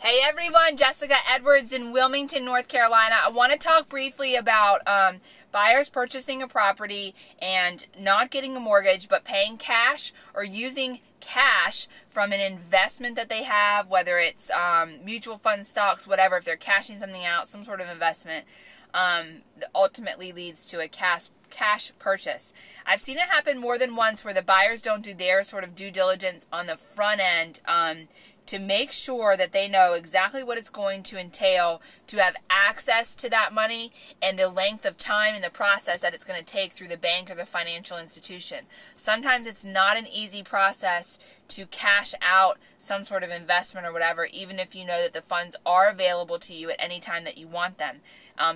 Hey everyone, Jessica Edwards in Wilmington, North Carolina. I want to talk briefly about buyers purchasing a property and not getting a mortgage but paying cash or using cash from an investment that they have, whether it's mutual fund, stocks, whatever. If they're cashing something out, some sort of investment, that ultimately leads to a cash purchase. I've seen it happen more than once where the buyers don't do their sort of due diligence on the front end to make sure that they know exactly what it's going to entail to have access to that money and the length of time in the process that it's going to take through the bank or the financial institution. Sometimes it's not an easy process to cash out some sort of investment or whatever, even if you know that the funds are available to you at any time that you want them.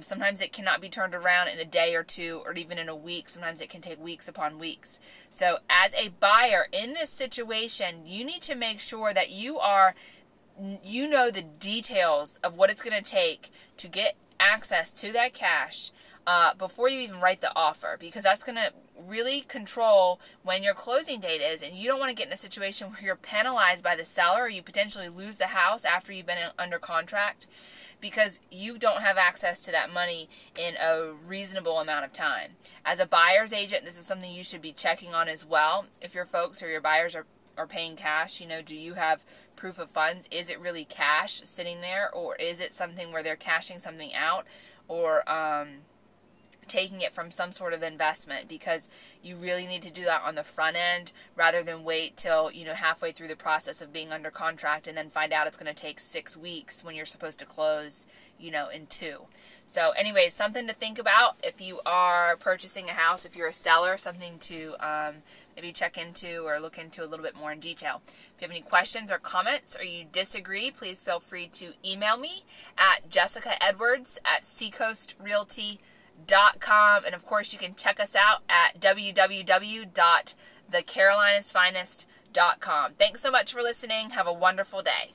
Sometimes it cannot be turned around in a day or two or even in a week. Sometimes it can take weeks upon weeks. So as a buyer in this situation, you need to make sure that you know the details of what it's going to take to get access to that cash before you even write the offer, because that's going to really control when your closing date is, and you don't want to get in a situation where you're penalized by the seller or you potentially lose the house after you've been under contract because you don't have access to that money in a reasonable amount of time. As a buyer's agent, this is something you should be checking on as well. If your folks or your buyers are paying cash, do you have proof of funds? Is it really cash sitting there, or is it something where they're cashing something out or taking it from some sort of investment? Because you really need to do that on the front end rather than wait till halfway through the process of being under contract and then find out it's going to take 6 weeks when you're supposed to close in 2. So anyways, something to think about if you are purchasing a house. If you're a seller, something to maybe check into or look into a little bit more in detail. If you have any questions or comments or you disagree, please feel free to email me at jessicaedwards@seacoastrealty.com, and of course you can check us out at www.thecarolinasfinest.com. Thanks so much for listening. Have a wonderful day.